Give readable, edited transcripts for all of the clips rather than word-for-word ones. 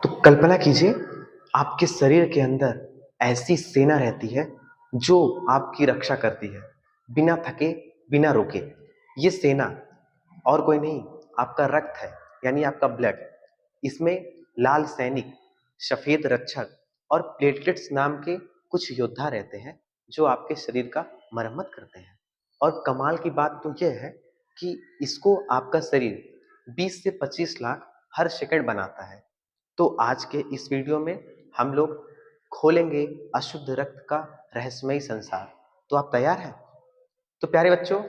तो कल्पना कीजिए आपके शरीर के अंदर ऐसी सेना रहती है जो आपकी रक्षा करती है बिना थके बिना रुके। ये सेना और कोई नहीं, आपका रक्त है, यानी आपका ब्लड। इसमें लाल सैनिक, सफेद रक्षक और प्लेटलेट्स नाम के कुछ योद्धा रहते हैं जो आपके शरीर का मरम्मत करते हैं। और कमाल की बात तो यह है कि इसको आपका शरीर 20 से 25 लाख हर सेकंड बनाता है। तो आज के इस वीडियो में हम लोग खोलेंगे अशुद्ध रक्त का रहस्यमयी संसार। तो आप तैयार हैं? तो प्यारे बच्चों,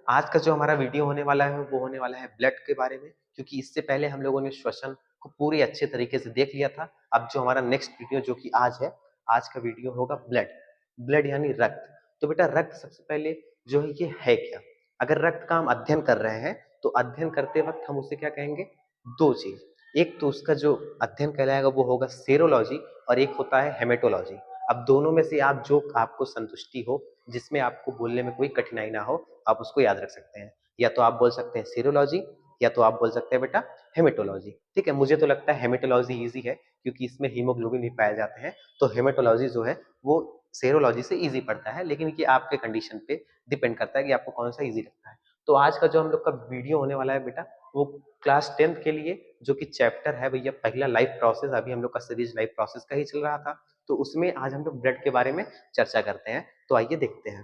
आज का जो हमारा वीडियो होने वाला है वो होने वाला है ब्लड के बारे में, क्योंकि इससे पहले हम लोगों ने श्वसन को पूरी अच्छे तरीके से देख लिया था। अब जो हमारा नेक्स्ट वीडियो जो कि आज है, आज का वीडियो होगा ब्लड। ब्लड यानी रक्त। तो बेटा रक्त सबसे पहले जो है ये है क्या? अगर रक्त का हम अध्ययन कर रहे हैं तो अध्ययन करते वक्त हम उसे क्या कहेंगे? दो चीज। एक तो उसका जो अध्ययन कहलाएगा वो होगा सेरोलॉजी, और एक होता है हेमेटोलॉजी। अब दोनों में से आप जो आपको संतुष्टि हो, जिसमें आपको बोलने में कोई कठिनाई ना हो, आप उसको याद रख सकते हैं। या तो आप बोल सकते हैं सेरोलॉजी, या तो आप बोल सकते हैं बेटा हेमेटोलॉजी। ठीक है, मुझे तो लगता है हेमेटोलॉजी इजी है, क्योंकि इसमें हीमोग्लोबिन भी पाए जाते हैं। तो हेमेटोलॉजी जो है वो सेरोलॉजी से इजी पड़ता है, लेकिन ये आपके कंडीशन पे डिपेंड करता है कि आपको कौन सा इजी लगता है। तो आज का जो हम लोग का वीडियो होने वाला है बेटा, वो क्लास 10th के लिए जो कि चैप्टर है भैया पहला लाइफ प्रोसेस। अभी हम लोग का सीरीज लाइफ प्रोसेस का ही चल रहा था, तो उसमें आज हम लोग ब्लड के बारे में चर्चा करते हैं। तो आइए देखते हैं।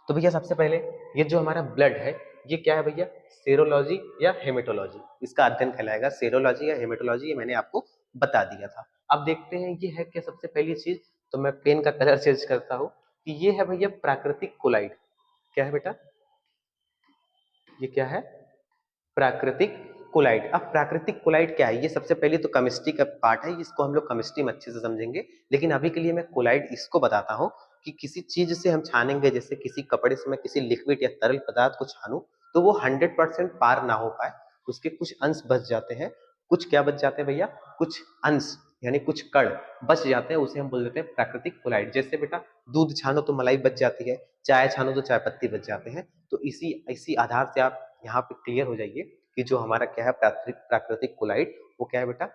तो भैया सबसे पहले ये जो हमारा ब्लड है ये क्या है भैया? सेरोलॉजी या हेमेटोलॉजी, इसका अध्ययन कहलाएगा सेरोलॉजी या हेमेटोलॉजी, ये मैंने आपको बता दिया था। अब देखते हैं ये है क्या सबसे पहली चीज। तो मैं पेन का कलर चेंज करता हूँ कि ये है भैया प्राकृतिक कोलाइड। क्या है बेटा? ये क्या है? प्राकृतिक कोलाइड। अब प्राकृतिक कोलाइड क्या है? ये सबसे पहले तो केमिस्ट्री का पार्ट है, इसको हम लोग केमिस्ट्री में अच्छे से समझेंगे। लेकिन अभी के लिए मैं कोलाइड इसको बताता हूँ कि किसी चीज से हम छानेंगे, जैसे किसी कपड़े से मैं किसी लिक्विड या तरल पदार्थ को छानूं, तो वो 100% पार ना हो पाए, उसके कुछ अंश बच जाते हैं। कुछ क्या बच जाते हैं भैया? कुछ अंश, यानी कुछ कण बच जाते हैं, उसे हम बोल देते हैं प्राकृतिक कोलाइड। जैसे बेटा दूध छानो तो मलाई बच जाती है, चाय छानो तो चाय पत्ती बच जाते हैं। तो इसी इसी आधार से आप यहाँ पे क्लियर हो जाइए कि जो हमारा क्या है प्राकृतिक प्राकृतिक कोलाइड, वो क्या है बेटा?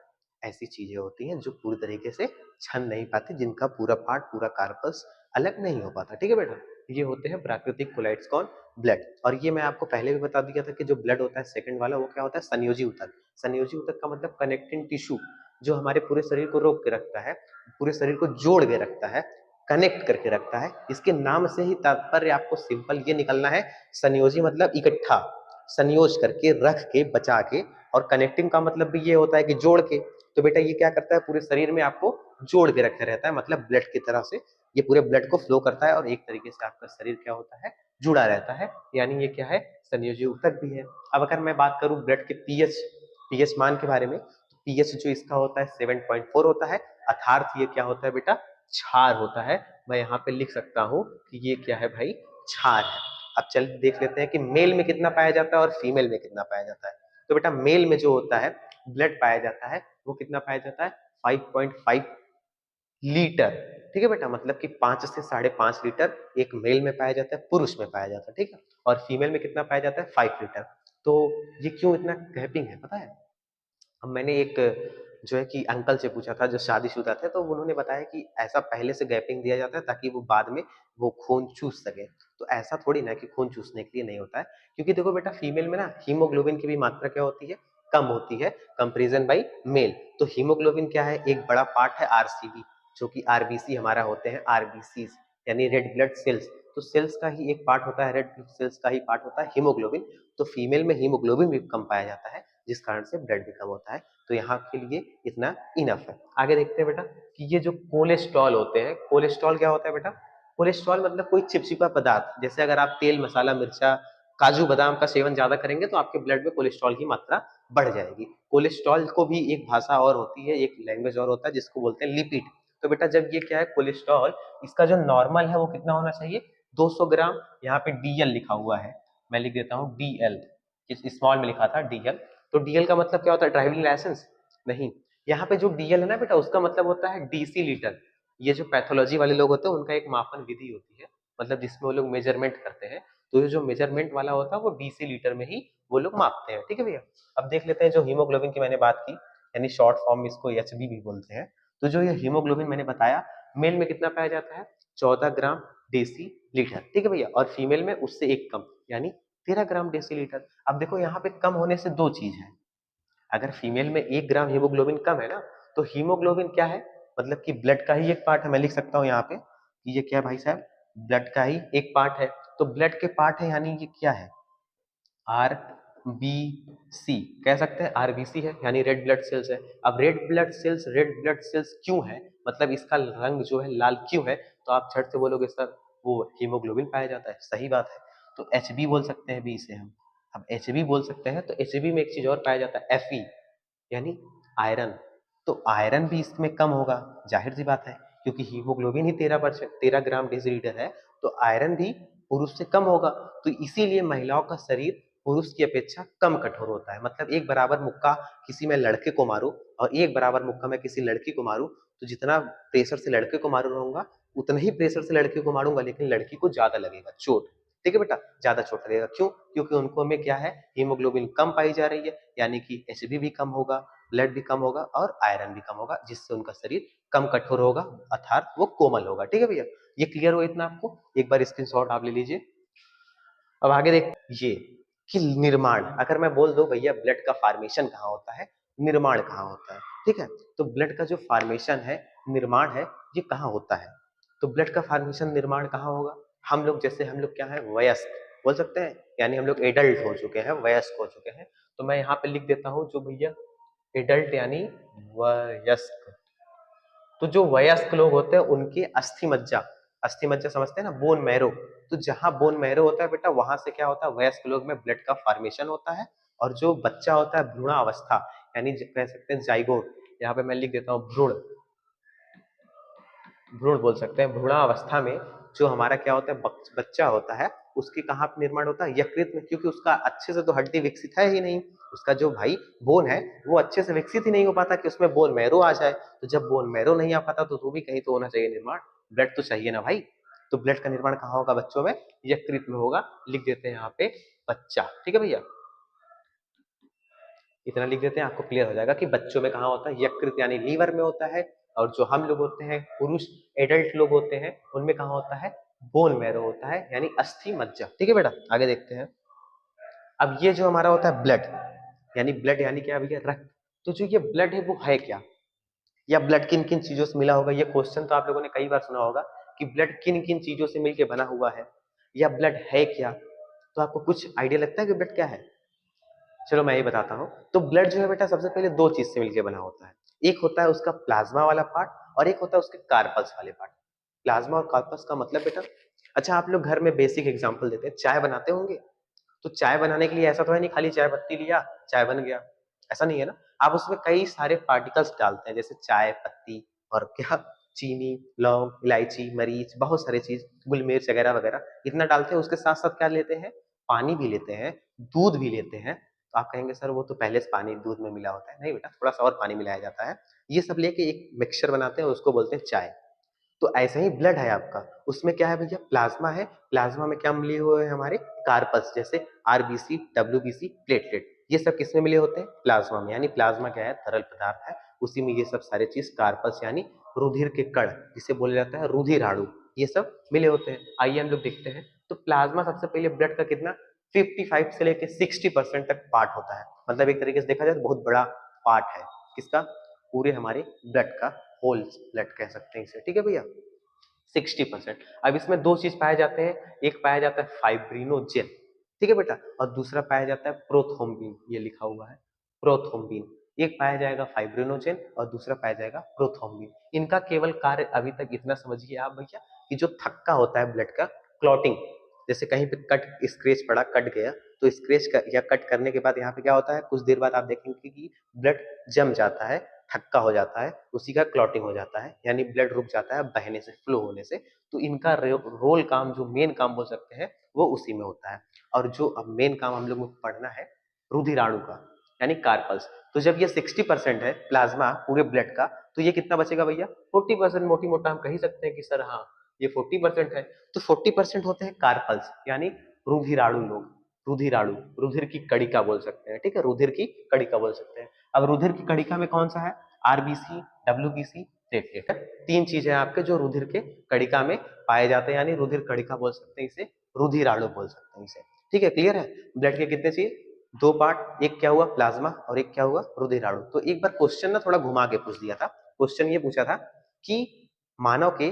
ऐसी चीजें होती हैं जो पूरी तरीके से छन नहीं पाती, जिनका पूरा पार्ट पूरा कार्पस अलग नहीं हो पाता। ठीक है बेटा, ये होते हैं प्राकृतिक कोलाइड्स। कौन? ब्लड। और ये मैं आपको पहले भी बता दिया था कि जो ब्लड होता है सेकंड वाला, वो क्या होता है? संयोजी ऊतक। संयोजी ऊतक का मतलब कनेक्टिंग टिश्यू, जो हमारे पूरे शरीर को रोक के रखता है, पूरे शरीर को जोड़ के रखता है, कनेक्ट करके रखता है। इसके नाम से ही तात्पर्य आपको सिंपल ये निकलना है, संयोजी मतलब इकट्ठा, संयोज करके, रख के, बचा के। और कनेक्टिंग का मतलब भी ये होता है कि जोड़ के। तो बेटा ये क्या करता है? पूरे शरीर में आपको जोड़ के रखे रहता है, मतलब ब्लड की तरह से ये पूरे ब्लड को फ्लो करता है, और एक तरीके से आपका शरीर क्या होता है? जुड़ा रहता है। यानी ये क्या है? संयोजी ऊतक भी है। अब अगर मैं बात करूं ब्लड के पीएच पीएच मान के बारे में, तो पीएच जो इसका होता है 7.4 होता है। अर्थात ये क्या होता है बेटा? क्षार होता है। मैं यहाँ पे लिख सकता हूँ कि ये क्या है भाई? क्षार है। अब चल देख लेते हैं कि मेल में कितना पाया जाता है और फीमेल में कितना पाया जाता है। तो बेटा मेल में जो होता है ब्लड पाया जाता है, वो कितना पाया जाता है? 5.5 लीटर। ठीक है बेटा, मतलब कि 5 से 5.5 लीटर एक मेल में पाया जाता है, पुरुष में पाया जाता है। ठीक है, और फीमेल में कितना पाया जाता है? 5 लीटर। तो ये क्यों इतना गैपिंग है पता है? अब मैंने एक जो है कि अंकल से पूछा था जो शादीशुदा थे, तो उन्होंने बताया कि ऐसा पहले से गैपिंग दिया जाता है ताकि वो बाद में वो खून चूस सके। तो ऐसा थोड़ी ना कि खून चूसने के लिए नहीं होता है, क्योंकि देखो बेटा फीमेल में ना हीमोग्लोबिन की भी मात्रा क्या होती है? कम होती है कंपेरिजन बाई मेल। तो हीमोग्लोबिन क्या है? एक बड़ा पार्ट है आरसीबी, जो कि आरबीसी हमारा होते हैं, आरबीसी यानी रेड ब्लड सेल्स। तो सेल्स का ही एक पार्ट होता है, रेड ब्लड सेल्स का ही पार्ट होता है हीमोग्लोबिन। तो फीमेल में हीमोग्लोबिन भी कम पाया जाता है, जिस कारण से ब्लड भी कम होता है। तो यहाँ के लिए इतना इनफ है। आगे देखते हैं बेटा कि ये जो कोलेस्ट्रॉल होते हैं, कोलेस्ट्रॉल क्या होता है बेटा? कोलेस्ट्रॉल मतलब कोई चिपचिपा पदार्थ। जैसे अगर आप तेल मसाला मिर्चा काजू बादाम का सेवन ज्यादा करेंगे तो आपके ब्लड में कोलेस्ट्रॉल की मात्रा बढ़ जाएगी। कोलेस्ट्रॉल को भी एक भाषा और होती है, एक लैंग्वेज और होता है, जिसको बोलते हैं लिपिड। तो बेटा जब ये क्या है कोलेस्ट्रॉल, इसका जो नॉर्मल है वो कितना होना चाहिए? 200 ग्राम। यहाँ पे डीएल लिखा हुआ है, मैं लिख देता हूँ डीएल, स्मॉल में लिखा था डीएल। तो डीएल का मतलब क्या होता है? ड्राइविंग लाइसेंस नहीं। यहाँ पे जो डीएल है ना बेटा, उसका मतलब होता है डीसी लीटर। ये जो पैथोलॉजी वाले लोग होते हैं उनका एक मापन विधि होती है, मतलब जिसमें वो लोग मेजरमेंट करते हैं। तो ये जो मेजरमेंट वाला होता है वो डीसी लीटर में ही वो लोग मापते हैं। ठीक है भैया, अब देख लेते हैं जो हीमोग्लोबिन की मैंने बात की। यानी शॉर्ट फॉर्म में इसको एचबी भी बोलते हैं। तो जो ये हीमोग्लोबिन मैंने बताया, मेल में कितना पाया जाता है, 14 ग्राम डेसी लीटर, ठीक है भैया, और फीमेल में उससे एक कम, यानी 13 ग्राम डेसी लीटर। अब देखो यहाँ पे कम होने से दो चीज है, अगर फीमेल में 1 ग्राम हीमोग्लोबिन कम है ना, तो हीमोग्लोबिन क्या है, मतलब कि ब्लड का ही एक पार्ट है, मैं लिख सकता हूँ यहाँ पे कि ये क्या है भाई साहब, ब्लड का ही एक पार्ट है। तो ब्लड के पार्ट है यानी ये क्या है, आर बी सी, कह सकते हैं आरबीसी है, यानी रेड ब्लड सेल्स है। अब रेड ब्लड सेल्स क्यों है, मतलब इसका रंग जो है लाल क्यों है, तो आप झट से बोलोगे सर वो हीमोग्लोबिन पाया जाता है, सही बात है। तो एच बी बोल सकते हैं भी इसे हम, अब एच बी बोल सकते हैं। तो एच बी में एक चीज और पाया जाता है, एफ यानी आयरन। तो आयरन भी इसमें कम होगा, जाहिर सी बात है, क्योंकि हीमोग्लोबिन ही 13%, 13 ग्राम डेसीलीटर है, तो आयरन भी पुरुष से कम होगा। तो इसीलिए महिलाओं का शरीर पुरुष की अपेक्षा कम कठोर होता है। मतलब एक बराबर मुक्का किसी में लड़के को मारूं और एक बराबर मुक्का मैं किसी लड़की को मारूं, तो जितना प्रेशर से लड़के को मारू रहूंगा, उतना ही प्रेशर से लड़के को मारूंगा, लेकिन लड़की को ज्यादा लगेगा चोट, ठीक है बेटा, ज्यादा चोट लगेगा। क्यों, क्योंकि उनको में क्या है, हीमोग्लोबिन कम पाई जा रही है, यानी कि एचबी भी कम होगा, ब्लड भी कम होगा और आयरन भी कम होगा, जिससे उनका शरीर कम कठोर होगा, अर्थात वो कोमल होगा। ठीक है भैया, ये क्लियर हो इतना आपको, एक बार स्क्रीनशॉट आप ले लीजिए। अब आगे देख ये कि निर्माण, अगर मैं बोल दूं भैया ब्लड का फॉर्मेशन कहाँ होता है, निर्माण कहाँ होता है, ठीक है, तो ब्लड का जो फॉर्मेशन है, निर्माण है, ये कहाँ होता है। तो ब्लड का फॉर्मेशन निर्माण कहाँ होगा, हम लोग जैसे हम लोग क्या है, वयस्क बोल सकते हैं, यानी हम लोग एडल्ट हो चुके हैं, वयस्क हो चुके हैं, तो मैं यहाँ पे लिख देता हूँ जो भैया एडल्ट यानी वयस्क। तो जो वयस्क लोग होते हैं उनके अस्थि मज्जा, अस्थि मज्जा समझते हैं ना, बोन मैरो, तो जहां बोन मैरो होता है बेटा, वहां से क्या होता है, वयस्क लोग में ब्लड का फॉर्मेशन होता है। और जो बच्चा होता है भ्रूणावस्था, यानी कह सकते हैं जाइगोट, यहाँ पे मैं लिख देता हूँ भ्रूण, भ्रूण बोल सकते हैं, भ्रूणावस्था में जो हमारा क्या होता है, बच्चा होता है, उसके कहाँ पे निर्माण होता है, यकृत में, क्योंकि उसका अच्छे से तो हड्डी विकसित है ही नहीं, उसका जो भाई बोन है वो अच्छे से विकसित ही नहीं हो पाता कि उसमें बोन मैरो आ जाए। तो जब बोन मैरो नहीं आ पाता तो भी कहीं तो होना चाहिए निर्माण, ब्लड तो चाहिए ना भाई। तो ब्लड का निर्माण कहाँ होगा बच्चों में, यकृत में होगा, लिख देते हैं यहाँ पे बच्चा, ठीक है भैया, इतना लिख देते हैं, आपको क्लियर हो जाएगा कि बच्चों में कहाँ होता है, यकृत यानी लीवर में होता है। और जो हम लोग होते हैं पुरुष एडल्ट लोग होते हैं, उनमें कहाँ होता है, बोन मैरो होता है, यानी अस्थि मज्जा। ठीक है बेटा, आगे देखते हैं। अब ये जो हमारा होता है ब्लड, यानी क्या भैया, रक्त। तो जो ये ब्लड है वो है क्या, या ब्लड किन किन चीजों से मिला होगा, ये क्वेश्चन तो आप लोगों ने कई बार सुना होगा कि ब्लड किन किन चीजों से मिलकर बना हुआ है, या ब्लड है क्या। तो आपको कुछ आइडिया लगता है कि ब्लड क्या है, चलो मैं ये बताता हूँ। तो ब्लड जो है बेटा सबसे पहले दो चीज से मिलकर बना होता है, एक होता है उसका प्लाज्मा वाला पार्ट और एक होता है उसके कार्पल्स वाले पार्ट। प्लाज्मा और कार्पल्स का मतलब बेटा, अच्छा आप लोग घर में बेसिक एग्जांपल देते हैं, चाय बनाते होंगे, तो चाय बनाने के लिए ऐसा तो है नहीं खाली चाय पत्ती लिया चाय बन गया, ऐसा नहीं है ना, आप उसमें कई सारे पार्टिकल्स डालते हैं, जैसे चाय पत्ती और क्या, चीनी, लौंग, इलायची, मरीच, बहुत सारे चीज, गुल मिर्च वगैरह वगैरह, इतना डालते हैं। उसके साथ साथ क्या लेते हैं, पानी भी लेते हैं, दूध भी लेते हैं। तो आप कहेंगे सर वो तो पहले से पानी दूध में मिला होता है, नहीं बेटा, थोड़ा सा और पानी मिलाया जाता है, ये सब लेके एक मिक्सचर बनाते हैं, उसको बोलते हैं चाय। तो ऐसे ही ब्लड है आपका, उसमें क्या है भैया, प्लाज्मा है, प्लाज्मा में क्या मिले हुए हैं हमारे, कार्पस, जैसे आरबीसी, डब्ल्यूबीसी, प्लेटलेट, ये सब किसमें मिले होते हैं, प्लाज्मा में। यानी प्लाज्मा क्या है, तरल पदार्थ है, उसी में ये सब सारे चीज, कार्पस यानी रुधिर के कण, जिसे बोला जाता है रुधिराणु, ये सब मिले होते हैं। आइए हम लोग देखते हैं। तो प्लाज्मा सबसे पहले ब्लड का कितना, 55 से लेकर 60% तक पार्ट होता है, मतलब एक तरीके से देखा जाए तो बहुत बड़ा पार्ट है किसका, पूरे हमारे ब्लड का, होल ब्लड कह सकते हैं इसे, ठीक है भैया, 60%। अब इसमें दो चीज पाए जाते हैं, एक पाया जाता है फाइब्रिनोजेन, ठीक है बेटा, और दूसरा पाया जाता है प्रोथ्रोम्बिन, ये लिखा हुआ है प्रोथ्रोम्बिन। एक पाया जाएगा फाइब्रिनोजेन और दूसरा पाया जाएगा प्रोथ्रोम्बिन। इनका केवल कार्य अभी तक इतना समझिए आप भैया, कि जो थक्का होता है ब्लड का, क्लॉटिंग, जैसे कहीं पे कट स्क्रेच पड़ा, कट गया, तो स्क्रेच या कट करने के बाद यहाँ पे क्या होता है, कुछ देर बाद आप देखेंगे कि ब्लड जम जाता है, थक्का हो जाता है, उसी का क्लॉटिंग हो जाता है, यानी ब्लड रुक जाता है बहने से, फ्लो होने से। तो इनका रोल काम, जो मेन काम बोल सकते हैं, वो उसी में होता है। और जो अब मेन काम हम लोग को पढ़ना है, रुधिराणु का, यानी कार्पल्स। तो जब ये 60% है प्लाज्मा पूरे ब्लड का, तो ये कितना बचेगा भैया, 40%, मोटी मोटा हम कह सकते हैं कि सर हाँ ये 40% है। तो 40% होते हैं कार्पल्स, यानी रुधिराणु लोग, रुधिराणु, रुधिर की कड़िका बोल सकते हैं, ठीक है, रुधिर की कड़िका बोल सकते हैं। अब रुधिर की कणिका में कौन सा है? RBC, WBC, platelet. तीन चीजें आपके जो रुधिर के कणिका में पाए जाते हैं, यानी रुधिर कणिका बोल सकते हैं इसे, रुधिराणु बोल सकते हैं इसे। ठीक है, क्लियर है? ब्लड के कितने चाहिए? दो पार्ट, एक क्या हुआ प्लाज्मा और एक क्या हुआ रुधिराणु। तो एक बार क्वेश्चन ना थोड़ा घुमा के पूछ दिया था। क्वेश्चन ये पूछा था कि मानव के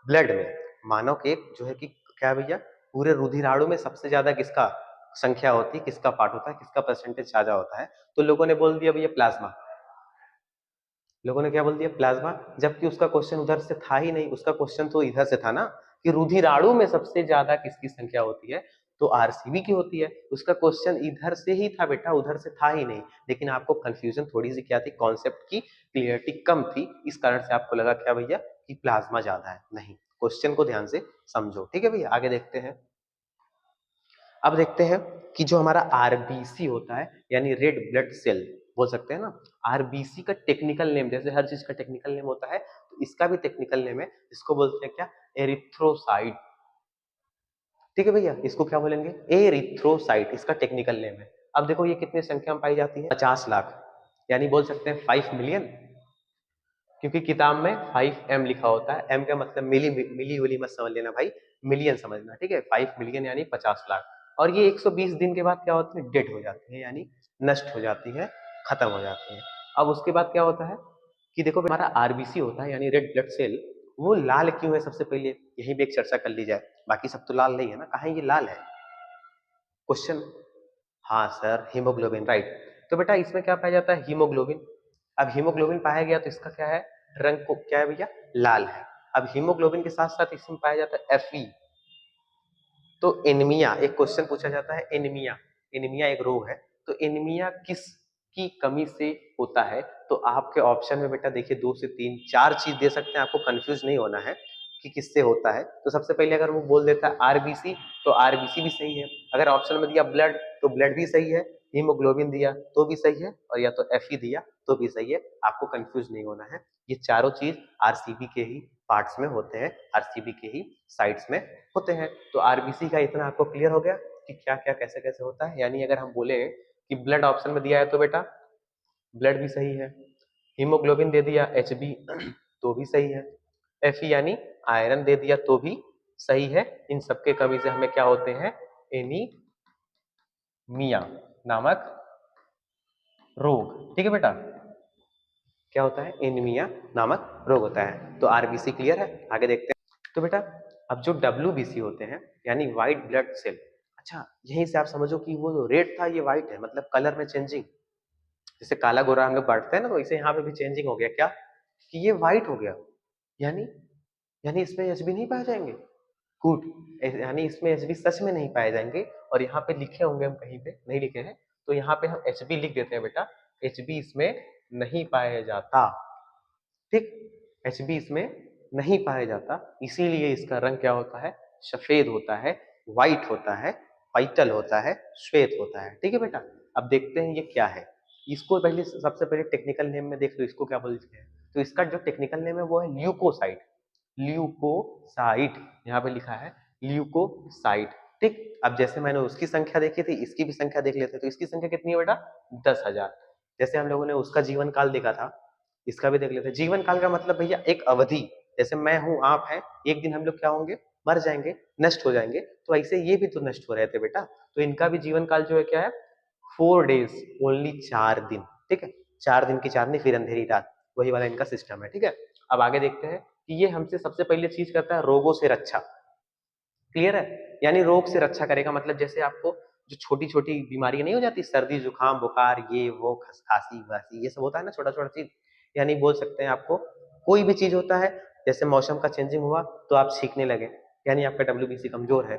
ब्लड में, मानव के जो है कि क्या भैया, पूरे रुधिराणु में सबसे ज्यादा किसका संख्या होती है, किसका पार्ट होता है, किसका परसेंटेज ज्यादा होता है? तो लोगों ने बोल दिया भैया प्लाज्मा। लोगों ने क्या बोल दिया? प्लाज्मा। जबकि उसका क्वेश्चन उधर से था ही नहीं, उसका क्वेश्चन तो इधर से था ना कि रुधिराणु में सबसे ज्यादा किसकी संख्या होती है? तो आरसीबी की होती है। उसका क्वेश्चन इधर से ही था बेटा, उधर से था ही नहीं। लेकिन आपको कंफ्यूजन थोड़ी सी क्या थी, कॉन्सेप्ट की क्लियरिटी कम थी, इस कारण से आपको लगा क्या भैया कि प्लाज्मा ज्यादा है। नहीं, क्वेश्चन को ध्यान से समझो। ठीक है भैया, आगे देखते हैं। अब देखते हैं कि जो हमारा आरबीसी होता है, यानी रेड ब्लड सेल बोल सकते हैं ना, आरबीसी का टेक्निकल नेम, जैसे हर चीज का टेक्निकल नेम होता है, तो इसका भी टेक्निकल नेम है, इसको बोलते हैं क्या? एरिथ्रोसाइट। ठीक है भैया, इसको क्या बोलेंगे? एरिथ्रोसाइट, इसका टेक्निकल नेम है। अब देखो ये कितनी संख्या में पाई जाती है? 50 लाख, यानी बोल सकते हैं 5 मिलियन, क्योंकि किताब में 5M लिखा होता है। एम का मतलब मिली, मिली उली मत समझ लेना भाई, मिलियन समझना। ठीक है, 5 मिलियन यानी 50 लाख। और ये 120 दिन के बाद क्या होती है? डेड हो जाती है, यानी नष्ट हो जाती है, खत्म हो जाती है। अब उसके बाद क्या होता है कि देखो हमारा आरबीसी होता है, यानी रेड ब्लड सेल, वो लाल क्यों है? सबसे पहले यही भी एक चर्चा कर ली जाए। बाकी सब तो लाल नहीं है ना, कहा ये लाल है? क्वेश्चन। हाँ सर, हीमोग्लोबिन, राइट। तो बेटा इसमें क्या पाया जाता है? हीमोग्लोबिन। अब हीमोग्लोबिन पाया गया तो इसका क्या है? रंग को क्या है भैया? लाल है। अब हीमोग्लोबिन के साथ साथ इसमें पाया जाता है एफई। तो एनीमिया, एक क्वेश्चन पूछा जाता है, एनीमिया, एनीमिया एक रोग है, तो एनीमिया किस की कमी से होता है? तो आपके ऑप्शन में बेटा देखिए 2 से 3 4 चीज दे सकते हैं, आपको कंफ्यूज नहीं होना है कि किससे होता है। तो सबसे पहले अगर वो बोल देता है आरबीसी, तो आरबीसी भी सही है। अगर ऑप्शन में दिया ब्लड, तो ब्लड भी सही है। हीमोग्लोबिन दिया तो भी सही है, और या तो एफ दिया तो भी सही है। आपको कंफ्यूज नहीं होना है, ये चारों चीज आरसीबी के ही पार्ट्स में होते हैं, आरसीबी के ही साइड्स में होते हैं। तो आरबीसी का इतना आपको क्लियर हो गया कि क्या क्या कैसे कैसे होता है। यानी अगर हम बोले कि ब्लड ऑप्शन में दिया है तो बेटा ब्लड भी सही है, हीमोग्लोबिन दे दिया एच बी तो भी सही है, एफ यानी आयरन दे दिया तो भी सही है। इन सबके कमी से हमें क्या होते हैं? एनीमिया नामक रोग। ठीक है बेटा, क्या होता है? एनीमिया नामक रोग होता है। तो आरबीसी क्लियर है, आगे देखते हैं। तो बेटा अब जो डब्ल्यूबीसी होते हैं, यानी व्हाइट ब्लड सेल, अच्छा यहीं से आप समझो कि वो जो रेड था ये व्हाइट है, मतलब कलर में चेंजिंग। जैसे काला गोरा हम लोग बांटते हैं ना, तो इसे यहाँ पे भी चेंजिंग हो गया क्या, कि ये व्हाइट हो गया। यानी यानी इसमें एचबी नहीं पाए जाएंगे। गुड, यानी इसमें एचबी सच में नहीं पाए जाएंगे। और यहाँ पे लिखे होंगे, हम कहीं पे नहीं लिखे हैं, तो यहाँ पे हम एचबी लिख देते हैं बेटा, एचबी इसमें नहीं पाया जाता। ठीक, एचबी इसमें नहीं पाया जाता, इसीलिए इसका रंग क्या होता है? सफेद होता है, व्हाइट होता है, वाइटल होता है, श्वेत होता है। ठीक है बेटा, अब देखते हैं ये क्या है। इसको पहले, सबसे पहले टेक्निकल नेम में देख लो, इसको क्या बोलते हैं? तो इसका जो टेक्निकल नेम है वो है ल्यूकोसाइट। ल्यूकोसाइट यहाँ पे लिखा है, ल्यूकोसाइट। ठीक, अब जैसे मैंने उसकी संख्या देखी थी, इसकी भी संख्या देख लेते हैं। तो इसकी संख्या कितनी है बेटा? 10,000। जैसे हम लोगों ने उसका जीवन काल देखा था, इसका भी देख लेते हैं। जीवन काल का मतलब भैया एक अवधि, जैसे मैं हूं आप हैं, एक दिन हम लोग क्या होंगे? मर जाएंगे, नष्ट हो जाएंगे। तो ऐसे ये भी तो नष्ट हो रहे थे बेटा, तो इनका भी जीवन काल जो है क्या है? 4 डेज ओनली, 4 दिन। ठीक है, 4 दिन की चांदनी फिर अंधेरी रात, वही वाला इनका सिस्टम है। ठीक है, अब आगे देखते हैं कि ये हमसे सबसे पहले चीज करता है रोगों से रक्षा। क्लियर है? यानी रोग से रक्षा करेगा, मतलब जैसे आपको जो छोटी छोटी बीमारी नहीं हो जाती, सर्दी जुकाम बुखार ये वो खांसी वासी ये सब होता है ना, छोटा छोटा चीज, यानी बोल सकते हैं आपको कोई भी चीज होता है, जैसे मौसम का चेंजिंग हुआ तो आप छींकने लगे, यानी आपका डब्ल्यूबीसी कमजोर है।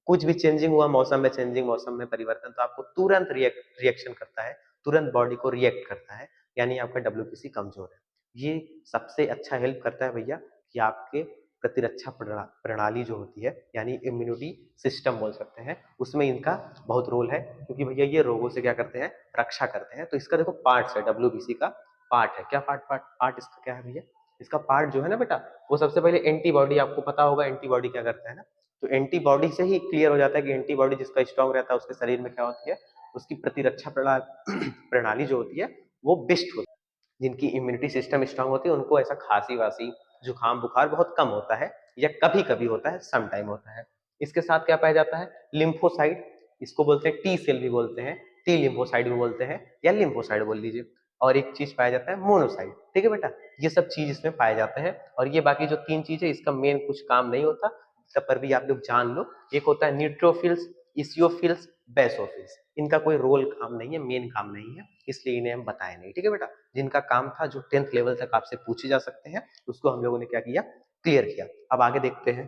कुछ भी चेंजिंग हुआ मौसम में, चेंजिंग मौसम में परिवर्तन, तो आपको तुरंत रिएक्शन करता है, तुरंत बॉडी को रिएक्ट करता है, यानी आपका डब्ल्यूबीसी कमजोर है। ये सबसे अच्छा हेल्प करता है भैया कि आपके प्रतिरक्षा प्रणाली जो होती है, यानी इम्यूनिटी सिस्टम बोल सकते हैं, उसमें इनका बहुत रोल है, क्योंकि भैया ये रोगों से क्या करते हैं? रक्षा करते हैं। तो इसका देखो पार्ट्स है, डब्ल्यूबीसी का पार्ट है क्या? पार्ट इसका क्या है भैया? इसका पार्ट जो है ना बेटा, वो सबसे पहले एंटीबॉडी, आपको पता होगा एंटीबॉडी क्या करता है ना, तो एंटीबॉडी से ही क्लियर हो जाता है कि एंटीबॉडी जिसका स्ट्रांग रहता है उसके शरीर में क्या होती है? उसकी प्रतिरक्षा प्रणाली जो होती है वो बेस्ट होते हैं। जिनकी इम्यूनिटी सिस्टम स्ट्रांग होती है उनको ऐसा खांसी वासी जुकाम बुखार बहुत कम होता है, या कभी कभी होता है, सम टाइम होता है। इसके साथ क्या पाया जाता है, लिम्फोसाइट, इसको बोलते हैं टी सेल भी बोलते हैं, टी लिम्फोसाइट भी बोलते हैं, या लिम्फोसाइट बोल लीजिए। और एक चीज पाया जाता है मोनोसाइट, ठीक है बेटा। ये सब चीज इसमें पाए जाते हैं। और ये बाकी जो 3 चीज है इसका मेन कुछ काम नहीं होता, सब पर भी आप लोग जान लो। एक होता है न्यूट्रोफिल्स, इसियोफिल्स, बेसोफिल्स, इनका कोई रोल काम नहीं है, मेन काम नहीं है, इसलिए इन्हें हम बताए नहीं, ठीक है बेटा। जिनका काम था जो 10th लेवल तक आपसे पूछे जा सकते हैं उसको हम लोगों ने क्या किया, क्लियर किया। अब आगे देखते हैं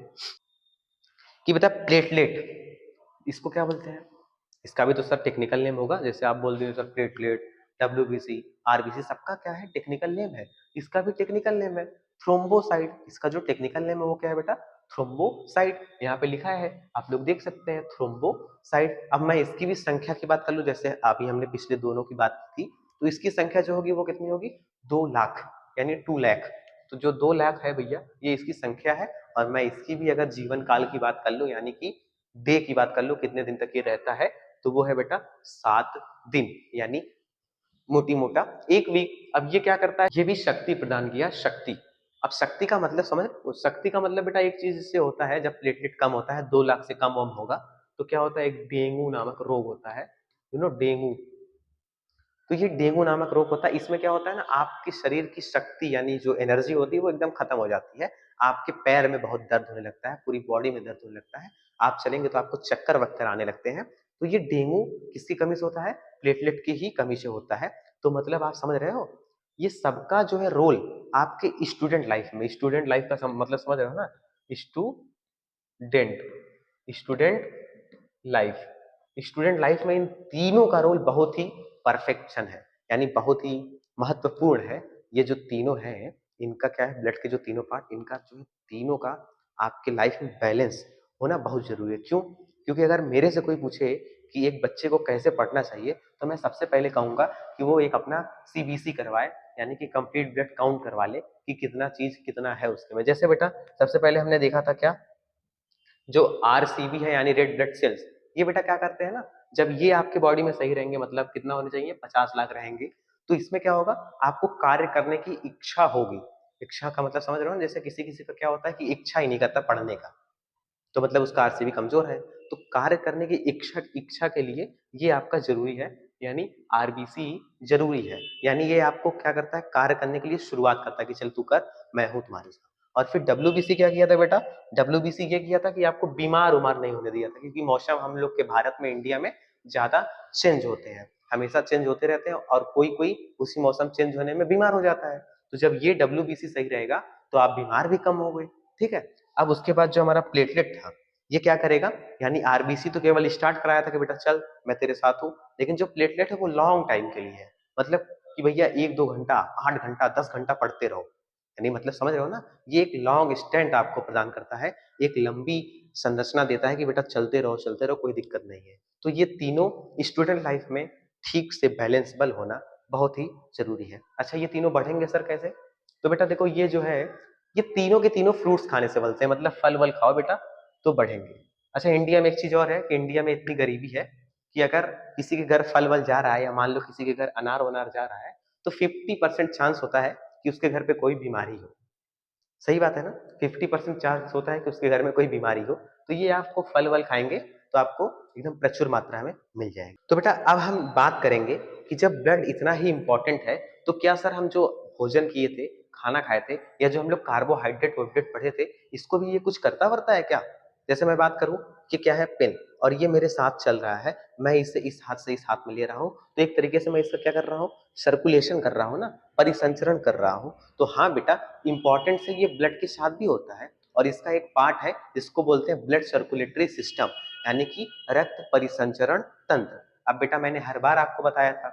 कि बेटा प्लेटलेट इसको क्या बोलते हैं। इसका भी तो सर टेक्निकल नेम होगा, जैसे आप बोल दिए सर प्लेटलेट, डब्ल्यूबीसी, आरबीसी, सबका क्या है, टेक्निकल नेम है। इसका भी टेक्निकल नेम है थ्रोम्बोसाइट। इसका जो टेक्निकल नेम है वो क्या है बेटा, थ्रोम्बोसाइट। यहाँ पे लिखा है, आप लोग देख सकते हैं थ्रोम्बोसाइट। अब मैं इसकी भी संख्या की बात कर लूं, जैसे अभी हमने पिछले दोनों की बात की थी, तो इसकी संख्या जो होगी वो कितनी होगी, 2 लाख, यानी 2 लाख। तो जो 2 लाख है भैया ये इसकी संख्या है। और मैं इसकी भी अगर जीवन काल की बात कर लूं, यानी कि डे की बात कर लूं, कितने दिन तक ये रहता है, तो वो है बेटा 7 दिन, यानी मोटी मोटा 1 वीक। अब ये क्या करता है, ये भी शक्ति प्रदान किया, शक्ति। अब शक्ति का मतलब समझ, शक्ति का मतलब बेटा एक चीज इससे होता है, जब प्लेटलेट कम होता है, 2 लाख से कम होगा, तो क्या होता है, एक डेंगू नामक रोग होता है, डेंगू। तो ये डेंगू नामक रोग होता है, इसमें क्या होता है ना, आपके शरीर की शक्ति यानी जो एनर्जी होती है वो एकदम खत्म हो जाती है। आपके पैर में बहुत दर्द होने लगता है, पूरी बॉडी में दर्द होने लगता है, आप चलेंगे तो आपको चक्कर वक्कर आने लगते हैं। तो ये डेंगू किसकी कमी से होता है, प्लेटलेट की ही कमी से होता है। तो मतलब आप समझ रहे हो, ये सबका जो है रोल आपके स्टूडेंट लाइफ में, स्टूडेंट लाइफ का मतलब समझ रहे हो ना, student, student life, student life में इन तीनों का रोल बहुत ही परफेक्शन है, यानी बहुत ही महत्वपूर्ण है। ये जो तीनों हैं, इनका क्या है, ब्लड के जो तीनों पार्ट, इनका जो है तीनों का आपके लाइफ में बैलेंस होना बहुत जरूरी है। क्यों, क्योंकि अगर मेरे से कोई पूछे कि एक बच्चे को कैसे पढ़ना चाहिए, तो मैं सबसे पहले कहूंगा कि वो एक अपना सीबीसी करवाए, यानी कि कंप्लीट ब्लड काउंट करवा ले कि कितना चीज कितना है उसके में। जैसे बेटा सबसे पहले हमने देखा था क्या, जो आरसीबी है यानी रेड ब्लड सेल्स, ये बेटा क्या करते हैं ना, जब ये आपके बॉडी में सही रहेंगे, मतलब कितना होने चाहिए, 50 लाख रहेंगे, तो इसमें क्या होगा, आपको कार्य करने की इच्छा होगी। इच्छा का मतलब समझ रहे हो ना, जैसे किसी किसी का क्या होता है कि इच्छा ही नहीं करता पढ़ने का, तो मतलब उसका आरसीबी कमजोर है। तो कार्य करने की इच्छा इच्छा के लिए ये आपका जरूरी है, यानी आरबीसी जरूरी है। यानी ये आपको क्या करता है, कार्य करने के लिए शुरुआत करता है कि चल तू कर, मैं हूं तुम्हारे साथ। और फिर डब्ल्यूबीसी क्या किया था बेटा, डब्ल्यूबीसी ये किया था कि आपको बीमार उमार नहीं होने दिया था, क्योंकि मौसम हम लोग के भारत में, इंडिया में ज्यादा चेंज होते हैं, हमेशा चेंज होते रहते हैं, और कोई कोई उसी मौसम चेंज होने में बीमार हो जाता है। तो जब ये डब्ल्यूबीसी सही रहेगा तो आप बीमार भी कम हो गए, ठीक है। अब उसके बाद जो हमारा प्लेटलेट था, ये क्या करेगा, यानी आरबीसी तो केवल स्टार्ट कराया था कि बेटा चल मैं तेरे साथ हूँ, लेकिन जो प्लेटलेट है वो लॉन्ग टाइम के लिए है। मतलब कि भैया 1-2 घंटा, 8 घंटा, 10 घंटा पढ़ते रहो, यानी मतलब समझ रहे हो ना, ये एक लॉन्ग स्टेंट आपको प्रदान करता है, एक लंबी संरचना देता है कि बेटा चलते रहो, कोई दिक्कत नहीं है। तो ये तीनों स्टूडेंट लाइफ में ठीक से बैलेंसबल होना बहुत ही जरूरी है। अच्छा ये तीनों बढ़ेंगे सर कैसे, तो बेटा देखो ये जो है, ये तीनों के तीनों फ्रूट्स खाने से बनते हैं, मतलब फल वल खाओ बेटा तो बढ़ेंगे। अच्छा इंडिया में एक चीज और है कि इंडिया में इतनी गरीबी है कि अगर किसी के घर फल वल जा रहा है, या मान लो किसी के घर अनार वनार जा रहा है, तो 50% चांस होता है कि उसके घर पे कोई बीमारी हो। सही बात है ना, 50% चांस होता है कि उसके घर में कोई बीमारी हो। तो ये आपको फल वल खाएंगे तो आपको एकदम प्रचुर मात्रा में मिल जाएगा। तो बेटा अब हम बात करेंगे कि जब ब्लड इतना ही इंपॉर्टेंट है, तो क्या सर हम जो भोजन किए थे, खाना खाए थे, या जो हम लोग कार्बोहाइड्रेट वोड्रेट पढ़े थे, इसको भी ये कुछ करता वरता है क्या। जैसे मैं बात करूं कि क्या है पेन, और ये मेरे साथ चल रहा है, मैं इसे इस हाथ से इस हाथ में ले रहा हूँ, तो एक तरीके से मैं इसका क्या कर रहा हूँ, सर्कुलेशन कर रहा हूँ ना, परिसंचरण कर रहा हूँ। तो हाँ बेटा इंपॉर्टेंट से ये ब्लड के साथ भी होता है, और इसका एक पार्ट है जिसको बोलते हैं ब्लड सर्कुलेटरी सिस्टम, यानी कि रक्त परिसंचरण तंत्र। अब बेटा मैंने हर बार आपको बताया था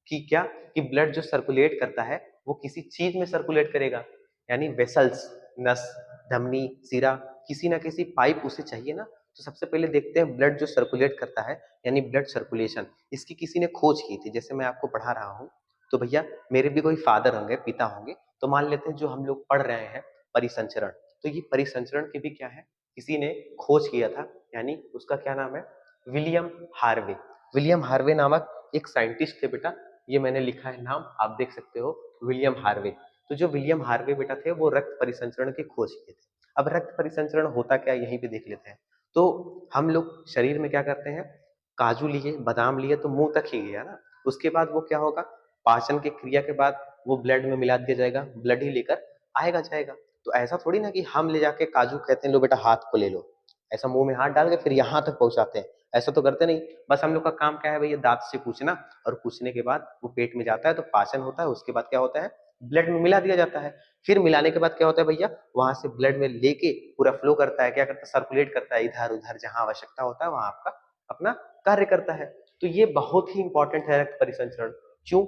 कि क्या, कि ब्लड जो सर्कुलेट करता है वो किसी चीज में सर्कुलेट करेगा, यानी वेसल्स, नस, धमनी, सिरा, किसी ना किसी पाइप उसे चाहिए ना। तो सबसे पहले देखते हैं ब्लड जो सर्कुलेट करता है, यानी ब्लड सर्कुलेशन, इसकी किसी ने खोज की थी। जैसे मैं आपको पढ़ा रहा हूँ, तो भैया मेरे भी कोई फादर होंगे, पिता होंगे, तो मान लेते हैं जो हम लोग पढ़ रहे हैं परिसंचरण, तो ये परिसंचरण के भी क्या है, किसी ने खोज किया था, यानी उसका क्या नाम है, विलियम हार्वे। विलियम हार्वे नामक एक साइंटिस्ट थे बेटा, ये मैंने लिखा है नाम, आप देख सकते हो, विलियम हार्वे। तो जो विलियम हार्वे बेटा थे वो रक्त परिसंचरण की खोज किए थे। अब रक्त परिसंचरण होता क्या है यहीं पे देख लेते हैं। तो हम लोग शरीर में क्या करते हैं, काजू लिए, बादाम लिए तो मुंह तक ही गया ना, उसके बाद वो क्या होगा, पाचन की क्रिया के बाद वो ब्लड में मिला दिया जाएगा, ब्लड ही लेकर आएगा जाएगा। तो ऐसा थोड़ी ना कि हम ले जाके काजू कहते हैं लो बेटा हाथ को ले लो, ऐसा मुंह में हाथ डाल के फिर यहाँ तक पहुंचाते हैं, ऐसा तो करते नहीं। बस हम लोग का काम क्या है भैया, दांत से पूछना, और पूछने के बाद वो पेट में जाता है तो पाचन होता है, उसके बाद क्या होता है, ब्लड में मिला दिया जाता है। फिर मिलाने के बाद क्या होता है भैया, वहां से ब्लड में लेके पूरा फ्लो करता है, क्या करता है, सर्कुलेट करता है इधर उधर, जहां आवश्यकता होता है वहां आपका अपना कार्य करता है। तो ये बहुत ही इंपॉर्टेंट है रक्त परिसंचरण। क्यों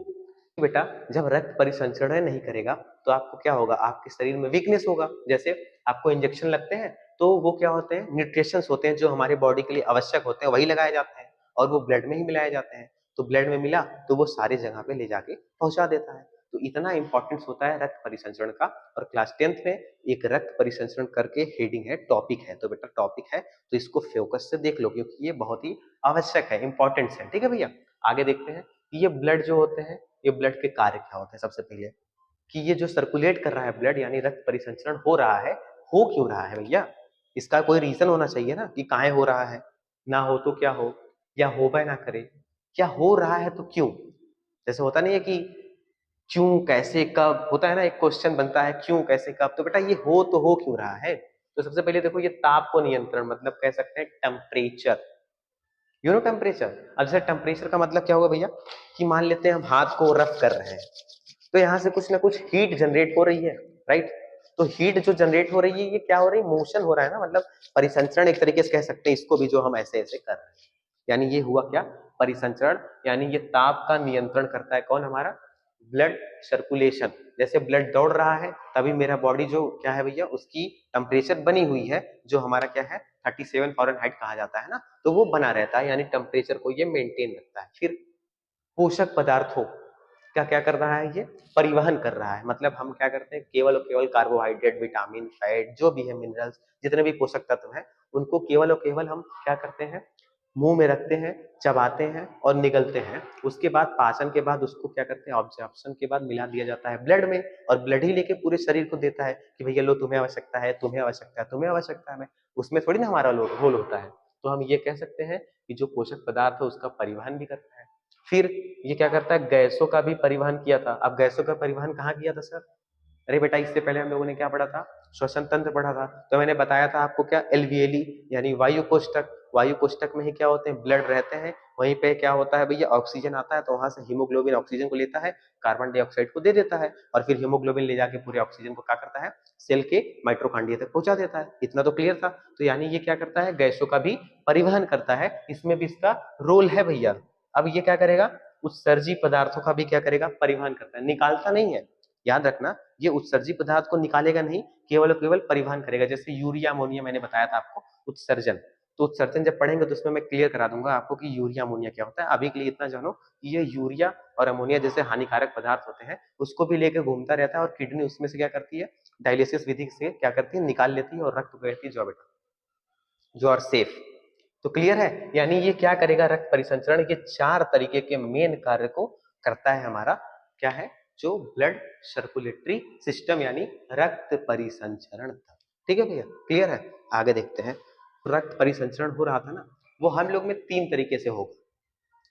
बेटा, जब रक्त परिसंचरण नहीं करेगा तो आपको क्या होगा, आपके शरीर में वीकनेस होगा। जैसे आपको इंजेक्शन लगते हैं तो वो क्या होते हैं, न्यूट्रिशंस होते हैं जो हमारे बॉडी के लिए आवश्यक होते हैं, वही लगाए जाते हैं और वो ब्लड में ही मिलाए जाते हैं। तो ब्लड में मिला तो वो सारी जगह पे ले जाके पहुंचा देता है। तो इतना इंपॉर्टेंस होता है रक्त परिसंचरण का। और क्लास 10th में एक रक्त परिसंचरण करके हेडिंग है, टॉपिक है, तो बेटा टॉपिक है तो इसको फोकस से देख लो क्योंकि ये बहुत ही आवश्यक है, इंपॉर्टेंस है। ठीक है भैया, आगे देखते हैं कि ये ब्लड जो होते हैं, ये ब्लड के कार्य क्या होते हैं। सबसे पहले कि ये जो सर्कुलेट कर रहा है ब्लड, यानी रक्त परिसंचरण हो रहा है, हो क्यों रहा है भैया, इसका कोई रीजन होना चाहिए ना कि काहे हो रहा है, ना हो तो क्या हो, या हो पाए ना करे, क्या हो रहा है तो क्यों। जैसे होता नहीं है कि क्यों कैसे कब, होता है ना, एक क्वेश्चन बनता है क्यों कैसे कब, तो बेटा ये हो तो हो क्यों रहा है। तो सबसे पहले देखो, ये ताप को नियंत्रण, मतलब कह सकते हैं टेम्परेचर, टेम्परेचर। अब जैसे टेम्परेचर का मतलब क्या होगा भैया, कि मान लेते हैं हम हाथ को रफ कर रहे हैं तो यहाँ से कुछ ना कुछ हीट जनरेट हो रही है, राइट। तो हीट जो जनरेट हो रही है, ये क्या हो रही है, मोशन हो रहा है ना, मतलब परिसंचरण एक तरीके से कह सकते हैं इसको भी, जो हम ऐसे ऐसे कर रहे हैं, यानी ये हुआ क्या, परिसंचरण। यानी ये ताप का नियंत्रण करता है कौन, हमारा ब्लड सर्कुलेशन। जैसे ब्लड दौड़ रहा है तभी मेरा बॉडी जो क्या है भैया, उसकी टेम्परेचर बनी हुई है, जो हमारा क्या है 37 फ़ारेनहाइट कहा जाता है ना, तो वो बना रहता है, यानी टेम्परेचर को ये मेंटेन रखता है। फिर पोषक पदार्थों क्या क्या कर रहा है, ये परिवहन कर रहा है। मतलब हम क्या करते हैं, केवल और केवल कार्बोहाइड्रेट, विटामिन, फैट, जो भी है, मिनरल्स, जितने भी पोषक तत्व हैं, उनको केवल और केवल हम क्या करते हैं, मुंह में रखते हैं, चबाते हैं और निगलते हैं। उसके बाद पाचन के बाद उसको क्या करते हैं, ऑब्जॉर्प्शन के बाद मिला दिया जाता है ब्लड में, और ब्लड ही लेके पूरे शरीर को देता है कि भैया लो, तुम्हें आवश्यकता है, तुम्हें आवश्यकता है, तुम्हें आवश्यकता है। उसमें थोड़ी ना हमारा रोल होता है। तो हम ये कह सकते हैं कि जो पोषक पदार्थ है उसका परिवहन भी करता है। फिर ये क्या करता है, गैसों का भी परिवहन किया था। अब गैसों का परिवहन कहाँ किया था सर, अरे बेटा इससे पहले हम लोगों ने क्या पढ़ा था, श्वसन तंत्र पढ़ा था। तो मैंने बताया था आपको क्या, एलवीएली यानी वायु कोष्ठक, वायु कोष्ठक में ही क्या होते हैं, ब्लड रहते हैं, वहीं पे क्या होता है भैया, ऑक्सीजन आता है तो वहां से हीमोग्लोबिन ऑक्सीजन को लेता है, कार्बन डाइऑक्साइड को दे देता है, और फिर हीमोग्लोबिन ले जाके पूरे ऑक्सीजन को क्या करता है, सेल के माइट्रोकांड्रिया तक पहुंचा देता है। इतना तो क्लियर था। तो यानी ये क्या करता है, गैसों का भी परिवहन करता है, इसमें भी इसका रोल है भैया। अब ये क्या करेगा, उत्सर्जी पदार्थों का भी क्या करेगा, परिवहन करता है, निकालता नहीं है, याद रखना। ये उत्सर्जी पदार्थ को निकालेगा नहीं, केवल और केवल परिवहन करेगा। जैसे यूरिया अमोनिया मैंने बताया था आपको, उत्सर्जन। तो उत्सर्जन जब पढ़ेंगे तो उसमें मैं क्लियर करा दूंगा आपको कि यूरिया अमोनिया क्या होता है। अभी के लिए इतना जानो कि ये यूरिया और अमोनिया जैसे हानिकारक पदार्थ होते हैं उसको भी लेकर घूमता रहता है, और किडनी उसमें से क्या करती है, डायलिसिस विधि से क्या करती है, निकाल लेती है और रक्त को कहती है जो बेटा, जो और सेफ। तो क्लियर है, यानी ये क्या करेगा, रक्त परिसंचरण के 4 तरीके के मेन कार्य को करता है हमारा, क्या है, जो ब्लड सर्कुलेटरी सिस्टम, यानी रक्त परिसंचरण। ठीक है भैया, क्लियर है। आगे देखते हैं, रक्त परिसंचरण हो रहा था ना, वो हम लोग में 3 तरीके से होगा।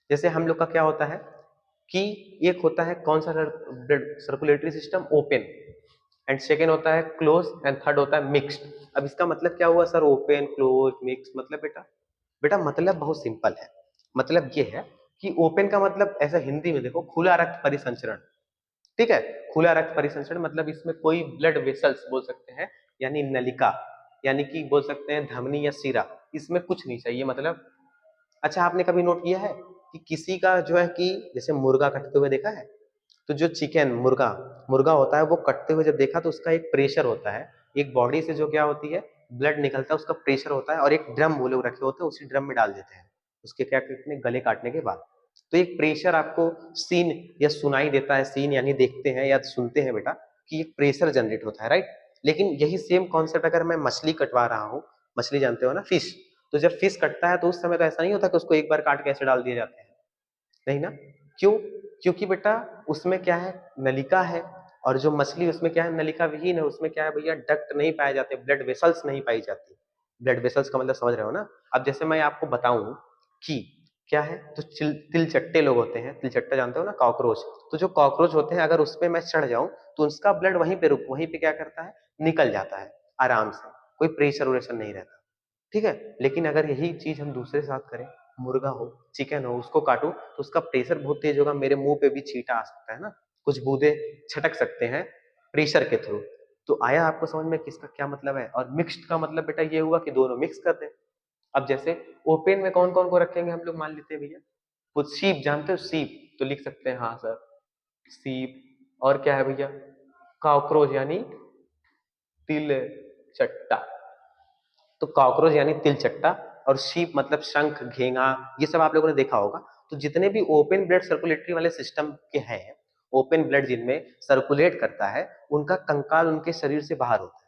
जैसे हम लोग का क्या होता है कि एक होता है कौन सा, blood circulatory system open, and second होता है क्लोज, एंड थर्ड होता है मिक्स्ड। अब इसका मतलब क्या हुआ सर, ओपन क्लोज मिक्स, मतलब बेटा, मतलब बहुत सिंपल है। मतलब ये है कि ओपन का मतलब ऐसा हिंदी में देखो, खुला रक्त परिसंचरण। ठीक है, खुला रक्त परिसंचरण मतलब इसमें कोई ब्लड वेसल्स बोल सकते हैं, यानी नलिका, यानी कि बोल सकते हैं धमनी या सिरा, इसमें कुछ नहीं चाहिए। मतलब अच्छा, आपने कभी नोट किया है कि किसी का जो है कि जैसे मुर्गा कटते हुए देखा है, तो जो चिकन, मुर्गा मुर्गा होता है, वो कटते हुए जब देखा तो उसका एक प्रेशर होता है, एक बॉडी से जो क्या होती है, ब्लड निकलता है, उसका प्रेशर होता है, और एक ड्रम वो लोग रखे होते हैं, उसी ड्रम में डाल देते हैं उसके क्या कहते हैं, गले काटने के बाद। तो एक प्रेशर आपको सीन या सुनाई देता है, सीन यानी देखते हैं या सुनते हैं बेटा, कि एक प्रेशर जनरेट होता है, राइट। लेकिन यही सेम कॉन्सेप्ट अगर मैं मछली कटवा रहा हूँ, मछली जानते हो ना, फिश, तो जब फिश कटता है तो उस समय तो ऐसा नहीं होता कि उसको एक बार काट के ऐसे डाल दिए जाते हैं, नहीं ना। क्यों, क्योंकि बेटा उसमें क्या है, नलिका है, और जो मछली उसमें क्या है, नलिका विहीन है, उसमें क्या है भैया, डक्ट नहीं पाए जाते, ब्लड वेसल्स नहीं पाई जाती। ब्लड वेसल्स का मतलब समझ रहे हो ना। अब जैसे मैं आपको बताऊं कि क्या है, तो तिलचट्टे लोग होते हैं, तिलचट्टा जानते हो ना, कॉकरोच। तो जो कॉकरोच होते हैं, अगर उसपे मैं चढ़ जाऊं तो उसका ब्लड वहीं पे क्या करता है, निकल जाता है आराम से, कोई प्रेशर उरेशन नहीं रहता। ठीक है, लेकिन अगर यही चीज हम दूसरे साथ करें, मुर्गा हो, चिकन हो, उसको काटो तो उसका प्रेशर बहुत तेज होगा, मेरे मुंह पे भी छींटा आ सकता है ना, कुछ बूंदे छटक सकते हैं प्रेशर के थ्रू। तो आया आपको समझ में किसका क्या मतलब है। और मिक्स्ड का मतलब बेटा ये हुआ कि दोनों मिक्स कर दें। अब जैसे ओपन में कौन कौन को रखेंगे हम लोग, मान लेते हैं भैया, कुछ सीप जानते हो, सीप तो लिख सकते हैं, हाँ सर सीप। और क्या है भैया, कॉकरोच यानी तिल चट्टा। तो कॉकरोच यानी तिलचट्टा, और शीप मतलब शंख, घेंगा, ये सब आप लोगों ने देखा होगा। तो जितने भी ओपन ब्लड सर्कुलेटरी वाले सिस्टम के हैं, ओपन ब्लड जिनमें सर्कुलेट करता है, उनका कंकाल उनके शरीर से बाहर होता है।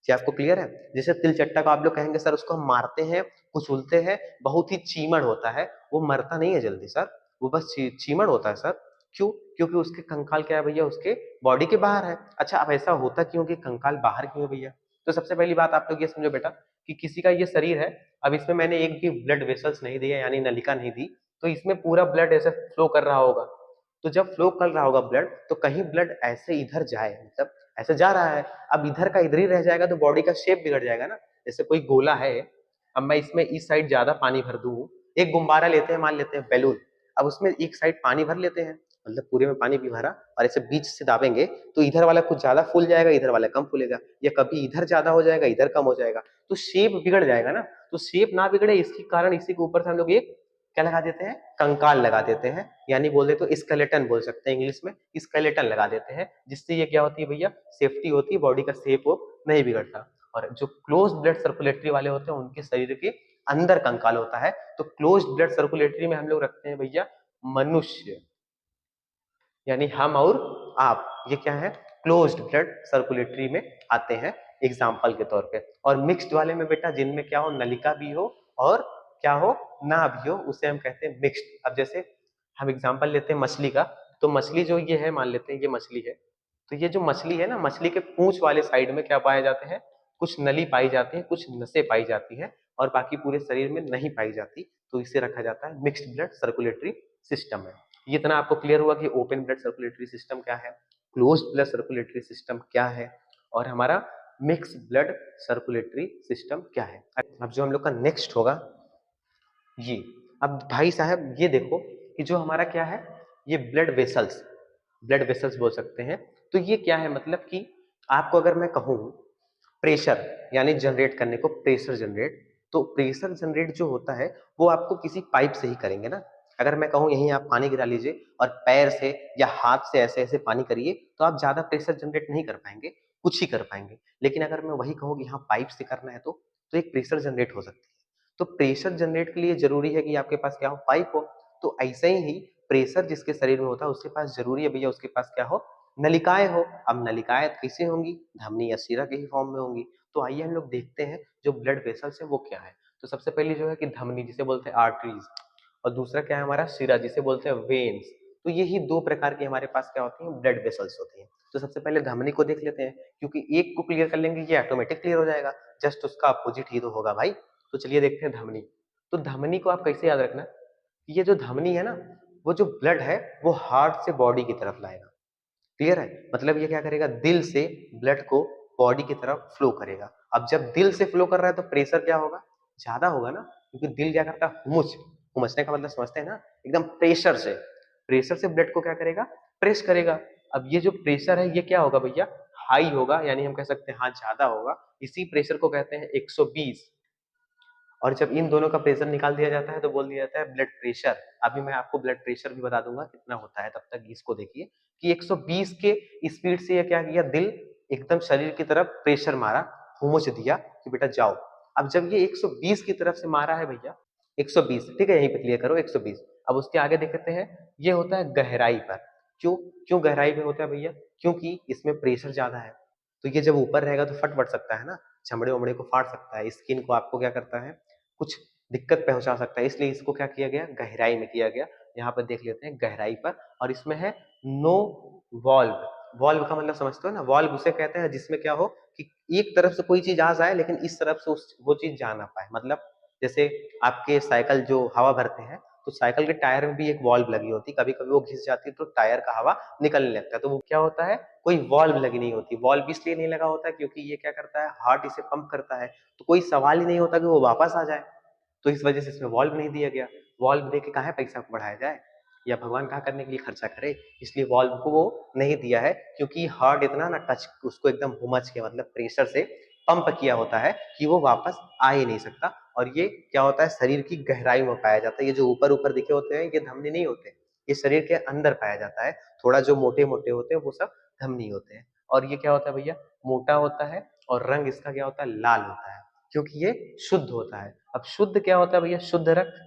क्या आपको क्लियर है। जैसे तिलचट्टा को आप लोग कहेंगे सर उसको हम मारते हैं, कुचलते हैं, बहुत ही चीमड़ होता है, वो मरता नहीं है जल्दी सर, वो बस चीमड़ होता है सर। क्यों? क्योंकि उसके कंकाल क्या है भैया, उसके बॉडी के बाहर है। अच्छा, अब ऐसा होता क्यों कि कंकाल बाहर क्यों है भैया? तो सबसे पहली बात आप लोग ये समझो बेटा कि किसी का ये शरीर है, अब इसमें मैंने एक भी ब्लड वेसल्स नहीं दिया, यानी नलिका नहीं दी, तो इसमें पूरा ब्लड ऐसे फ्लो कर रहा होगा। तो जब फ्लो कर रहा होगा ब्लड, तो कहीं ब्लड ऐसे इधर जाए, मतलब ऐसे जा रहा है, अब इधर का इधर ही रह जाएगा तो बॉडी का शेप बिगड़ जाएगा ना। जैसे कोई गोला है, अब मैं इसमें इस साइड ज्यादा पानी भर दूं, एक गुब्बारा लेते हैं, मान लेते हैं बैलून, अब उसमें एक साइड पानी भर लेते हैं, मतलब पूरे में पानी भी भरा, और ऐसे बीच से दाबेंगे तो इधर वाला कुछ ज्यादा फूल जाएगा, इधर वाला कम फूलेगा, या कभी इधर ज्यादा हो जाएगा, इधर कम हो जाएगा, तो शेप बिगड़ जाएगा ना। तो शेप ना बिगड़े इसके कारण इसी के ऊपर से हम लोग एक क्या लगा देते हैं, कंकाल लगा देते हैं, यानी बोल दे तो स्केलेटन बोल सकते हैं इंग्लिश में, स्केलेटन लगा देते हैं, जिससे ये क्या होती है भैया, सेफ्टी होती है, बॉडी का शेप वो नहीं बिगड़ता। और जो क्लोज ब्लड सर्कुलेटरी वाले होते हैं उनके शरीर के अंदर कंकाल होता है। तो क्लोज ब्लड सर्कुलेटरी में हम लोग रखते हैं भैया मनुष्य, यानी हम और आप, ये क्या है, क्लोज्ड ब्लड सर्कुलेटरी में आते हैं एग्जाम्पल के तौर पे। और मिक्स्ड वाले में बेटा जिनमें क्या हो, नलिका भी हो और क्या हो, ना भी हो, उसे हम कहते हैं मिक्स्ड। अब जैसे हम एग्जाम्पल लेते हैं मछली का, तो मछली जो ये है, मान लेते हैं ये मछली है, तो ये जो मछली है ना, मछली के पूंछ वाले साइड में क्या पाए जाते हैं, कुछ नली पाई जाती है, कुछ नसें पाई जाती है, और बाकी पूरे शरीर में नहीं पाई जाती, तो इसे रखा जाता है मिक्स्ड ब्लड सर्कुलेटरी सिस्टम में। ये इतना आपको क्लियर हुआ कि ओपन ब्लड सर्कुलेटरी सिस्टम क्या है, क्लोज्ड ब्लड सर्कुलेटरी सिस्टम क्या है, और हमारा मिक्स ब्लड सर्कुलेटरी सिस्टम क्या है। अब जो हम लोग का नेक्स्ट होगा ये, अब भाई साहब ये देखो कि जो हमारा क्या है, ये ब्लड वेसल्स, ब्लड वेसल्स बोल सकते हैं। तो ये क्या है, मतलब कि आपको अगर मैं कहूँ प्रेशर यानी जनरेट करने को, प्रेशर जनरेट, तो प्रेशर जनरेट जो होता है वो आपको किसी पाइप से ही करेंगे ना। अगर मैं कहूँ यहीं आप पानी गिरा लीजिए और पैर से या हाथ से ऐसे ऐसे पानी करिए, तो आप ज्यादा प्रेशर जनरेट नहीं कर पाएंगे, कुछ ही कर पाएंगे। लेकिन अगर मैं वही कहूँ कि हाँ पाइप से करना है, तो एक प्रेशर जनरेट हो सकती है। तो प्रेशर जनरेट के लिए जरूरी है कि आपके पास क्या हो, पाइप हो। तो ऐसे ही प्रेशर जिसके शरीर में होता है उसके पास जरूरी है भैया, उसके पास क्या हो, नलिकाएं हो। अब नलिकाएं कैसे होंगी, धमनी या शिरा के ही फॉर्म में होंगी। तो आइए हम लोग देखते हैं जो ब्लड वेसल्स है वो क्या है। तो सबसे पहले जो है कि धमनी जिसे बोलते हैं आर्टरीज, और दूसरा क्या है हमारा शिरा जिसे बोलते हैं वेन्स। तो यही दो प्रकार की हमारे पास क्या होती है, ब्लड वेसल्स होती हैं। तो सबसे पहले धमनी को देख लेते हैं, क्योंकि एक को क्लियर कर लेंगे ये ऑटोमेटिक क्लियर हो जाएगा, जस्ट उसका अपोजिट ही तो होगा भाई। तो चलिए देखते हैं धमनी। तो धमनी को आप कैसे याद रखना, ये जो धमनी है ना, वो जो ब्लड है वो हार्ट से बॉडी की तरफ लाएगा। क्लियर है, मतलब ये क्या करेगा, दिल से ब्लड को बॉडी की तरफ फ्लो करेगा। अब जब दिल से फ्लो कर रहा है तो प्रेशर क्या होगा, ज्यादा होगा ना, क्योंकि दिल क्या करता है, हुमचने का मतलब समझते हैं ना, एकदम प्रेशर से ब्लड को क्या करेगा, प्रेस करेगा। अब ये जो प्रेशर है ये क्या होगा भैया, हाई होगा, यानी हम कह सकते हैं हाँ ज्यादा होगा। इसी प्रेशर को कहते हैं 120। और जब इन दोनों का प्रेशर निकाल दिया जाता है तो बोल दिया जाता है ब्लड प्रेशर। अभी मैं आपको ब्लड प्रेशर भी बता दूंगा कितना होता है, तब तक इसको देखिए कि 120 के स्पीड से ये क्या किया, दिल एकदम शरीर की तरफ प्रेशर मारा, हुमुच दिया कि बेटा जाओ। अब जब ये 120 की तरफ से मारा है भैया, 120 ठीक है, यहीं पे क्लियर करो 120। अब उसके आगे देखते हैं, ये होता है गहराई पर। क्यों, क्यों गहराई पे होता है भैया, क्योंकि इसमें प्रेशर ज्यादा है। तो ये जब ऊपर रहेगा तो फट फट सकता है ना, चमड़े उमड़े को फाड़ सकता है, स्किन को आपको क्या करता है, कुछ दिक्कत पहुंचा सकता है, इसलिए इसको क्या किया गया, गहराई में किया गया। यहाँ पर देख लेते हैं गहराई पर, और इसमें है नो वॉल्व। वॉल्व का मतलब समझते हो ना, वॉल्व उसे कहते हैं जिसमें क्या हो कि एक तरफ से कोई चीज आ जाए लेकिन इस तरफ से वो चीज जा ना पाए। मतलब जैसे आपके साइकिल जो हवा भरते हैं, तो साइकिल के टायर में भी एक वॉल्व लगी होती है, कभी कभी वो घिस जाती है तो टायर का हवा निकलने लगता है, तो वो क्या होता है, कोई वॉल्व लगी नहीं होती। वॉल्व इसलिए नहीं लगा होता है क्योंकि ये क्या करता है, हार्ट इसे पंप करता है, तो कोई सवाल ही नहीं होता कि वो वापस आ जाए, तो इस वजह से इसमें वॉल्व नहीं दिया गया। वॉल्व दे के कहाँ पैसा को बढ़ाया जाए, या भगवान कहाँ करने के लिए खर्चा करे, इसलिए वॉल्व को वो नहीं दिया है, क्योंकि हार्ट इतना ना टच उसको एकदम हुमच के मतलब प्रेशर से पंप किया होता है कि वो वापस आ ही नहीं सकता। और ये क्या होता है, शरीर की गहराई में पाया जाता है। ये जो ऊपर ऊपर दिखे होते हैं ये धमनी नहीं होते, ये शरीर के अंदर पाया जाता है। थोड़ा जो मोटे मोटे होते हैं वो सब धमनी होते हैं। और ये क्या होता है भैया, मोटा होता है, और रंग इसका क्या होता है, लाल होता है, क्योंकि ये शुद्ध होता है। अब शुद्ध क्या होता है भैया, शुद्ध रक्त।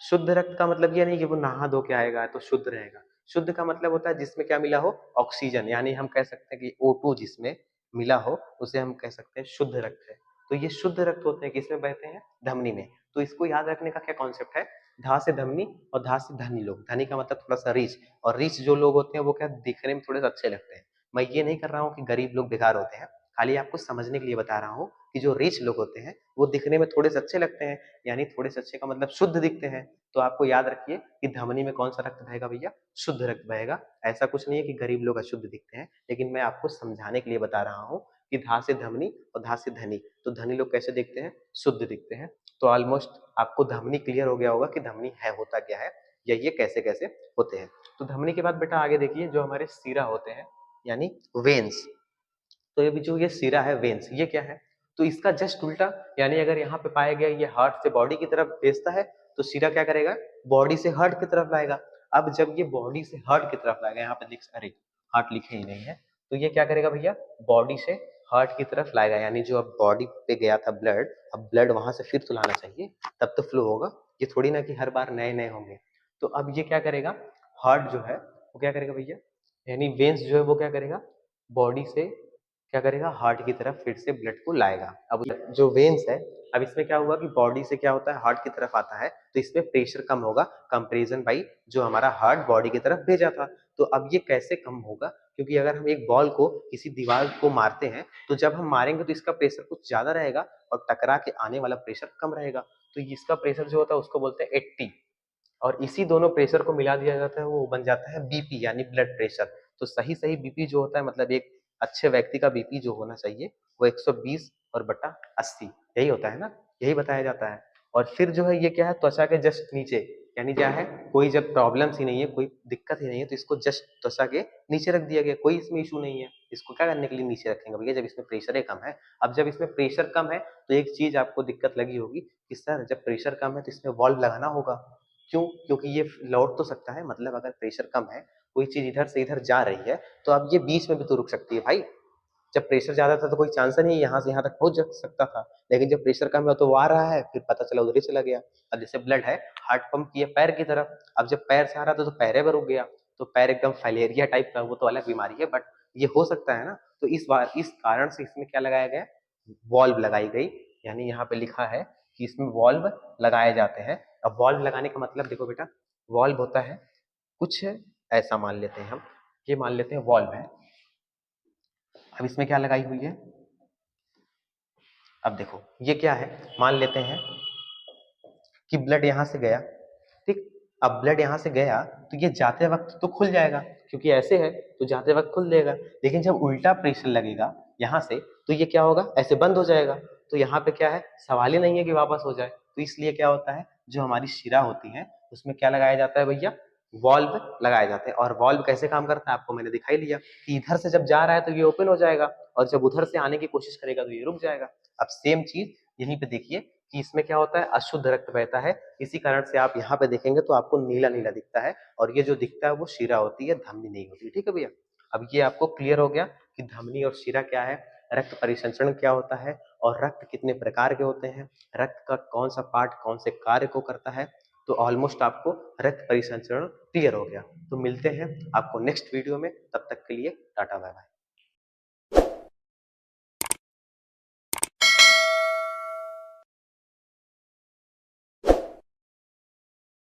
शुद्ध रक्त का मतलब ये नहीं कि वो नहा धो के आएगा तो शुद्ध रहेगा। शुद्ध का मतलब होता है जिसमें क्या मिला हो, ऑक्सीजन, यानी हम कह सकते हैं कि O2 जिसमें मिला हो उसे हम कह सकते हैं शुद्ध रक्त है। तो ये शुद्ध रक्त होते हैं किसमें बहते हैं, धमनी में। तो इसको याद रखने का क्या कॉन्सेप्ट है, धा से धमनी और धा से धनी लोग। धनी का मतलब थोड़ा सा रिच, और रिच जो लोग होते हैं वो क्या दिखने में थोड़े से अच्छे लगते हैं। मैं ये नहीं कर रहा हूँ कि गरीब लोग बेकार होते हैं, खाली आपको समझने के लिए बता रहा हूँ कि जो रिच लोग होते हैं वो दिखने में थोड़े से अच्छे लगते हैं, यानी थोड़े से अच्छे का मतलब शुद्ध दिखते हैं। तो आपको याद रखिए कि धमनी में कौन सा रक्त बहेगा भैया, शुद्ध रक्त बहेगा। ऐसा कुछ नहीं है कि गरीब लोग अशुद्ध दिखते हैं, लेकिन मैं आपको समझाने के लिए बता रहा हूँ कि धा से धमनी और धा से धनी, तो धनी लोग कैसे दिखते हैं, शुद्ध दिखते हैं। तो ऑलमोस्ट आपको धमनी क्लियर हो गया होगा कि धमनी है होता क्या है, या ये कैसे कैसे होते हैं। तो धमनी के बाद बेटा आगे देखिए, जो हमारे सिरा होते हैं यानी वेन्स। तो ये भी जो ये सिरा है वेन्स, ये क्या है, तो इसका जस्ट उल्टा, यानी अगर यहाँ पे पाया गया ये हार्ट से बॉडी की तरफ भेजता है, तो सिरा क्या करेगा, बॉडी से हार्ट की तरफ लाएगा। अब जब ये बॉडी से हार्ट की तरफ लाएगा, यहाँ पे लिख, अरे हार्ट लिखे ही नहीं है, तो ये क्या करेगा भैया, बॉडी से हार्ट की तरफ लाएगा। यानी जो अब बॉडी पे गया था ब्लड, अब ब्लड वहां से फिर तो लाना चाहिए, तब तो फ्लो होगा। ये थोड़ी ना कि हर बार नए नए होंगे। तो अब ये क्या करेगा, हार्ट जो है वो क्या करेगा भैया, यानी वेन्स जो है वो क्या करेगा, बॉडी से क्या करेगा, हार्ट की तरफ फिर से ब्लड को लाएगा। अब जो वेन्स है, अब इसमें क्या हुआ कि बॉडी से क्या होता है, हार्ट की तरफ आता है, तो इसमें प्रेशर कम होगा कंपेरिजन बाई जो हमारा हार्ट बॉडी की तरफ भेजा था। तो अब ये कैसे कम होगा, क्योंकि अगर हम एक बॉल को किसी दीवार को मारते हैं, तो जब हम मारेंगे तो इसका प्रेशर कुछ ज्यादा रहेगा और टकरा के आने वाला प्रेशर कम रहेगा। तो इसका प्रेशर जो होता है उसको बोलते हैं 80, और इसी दोनों प्रेशर को मिला दिया जाता है, वो बन जाता है बीपी यानी ब्लड प्रेशर। तो सही सही बीपी जो होता है, मतलब एक अच्छे व्यक्ति का बीपी जो होना चाहिए वो 120 और बटा 80 यही होता है ना, यही बताया जाता है। और फिर जो है ये क्या है, त्वचा के जस्ट नीचे, यानी क्या है, कोई जब प्रॉब्लम्स ही नहीं है, कोई दिक्कत ही नहीं है, तो इसको जस्ट त्वचा के नीचे रख दिया गया, कोई इसमें इशू नहीं है। इसको क्या करने के लिए नीचे रखेंगे भैया, जब इसमें प्रेशर ही कम है। अब जब इसमें प्रेशर कम है तो एक चीज आपको दिक्कत लगी होगी कि सर जब प्रेशर कम है तो इसमें वॉल्व लगाना होगा। क्यों, क्योंकि ये लौट तो सकता है, मतलब अगर प्रेशर कम है, कोई चीज इधर से इधर जा रही है, तो अब ये बीच में भी तो रुक सकती है भाई। जब प्रेशर ज्यादा था तो कोई चांस नहीं यहाँ से यहाँ तक पहुंच जा सकता था, लेकिन जब प्रेशर कम है तो वो आ रहा है, फिर पता चला उधर ही चला गया। अब जैसे ब्लड है, हार्ट पंप किया पैर की तरफ, अब जब पैर से आ रहा था तो पैरे में रुक गया, तो पैर एकदम फाइलेरिया टाइप का, वो तो अलग बीमारी है, बट ये हो सकता है ना। तो इस बार इस कारण से इसमें क्या लगाया गया, वॉल्व लगाई गई, यानी यहाँ पे लिखा है कि इसमें वॉल्व लगाए जाते हैं। अब वॉल्व लगाने का मतलब देखो बेटा, वॉल्व होता है कुछ ऐसा, मान लेते हैं हम, ये मान लेते हैं वॉल्व है। अब इसमें क्या लगाई हुई है, अब देखो ये क्या है, मान लेते हैं कि ब्लड यहां से गया, ठीक। अब ब्लड यहां से गया तो ये जाते वक्त तो खुल जाएगा, क्योंकि ऐसे है तो जाते वक्त खुल देगा। लेकिन जब उल्टा प्रेशर लगेगा यहां से, तो ये क्या होगा, ऐसे बंद हो जाएगा। तो यहाँ पे क्या है, सवाल ही नहीं है कि वापस हो जाए। तो इसलिए क्या होता है, जो हमारी शिरा होती है उसमें क्या लगाया जाता है भैया, वॉल्व लगाए जाते हैं। और वॉल्व कैसे काम करता है आपको मैंने दिखाई लिया कि इधर से जब जा रहा है तो ये ओपन हो जाएगा, और जब उधर से आने की कोशिश करेगा तो ये रुक जाएगा। अब सेम चीज यहीं पे देखिए कि इसमें क्या होता है, अशुद्ध रक्त बहता है। इसी कारण से आप यहाँ पे देखेंगे तो आपको नीला नीला दिखता है, और ये जो दिखता है वो शिरा होती है, धमनी नहीं होती। ठीक है भैया, अब ये आपको क्लियर हो गया कि धमनी और शिरा क्या है, रक्त परिसंचरण क्या होता है, और रक्त कितने प्रकार के होते हैं, रक्त का कौन सा पार्ट कौन से कार्य को करता है। तो ऑलमोस्ट आपको रक्त परिसंचरण क्लियर हो गया। तो मिलते हैं आपको नेक्स्ट वीडियो में, तब तक के लिए टाटा बाय बाय।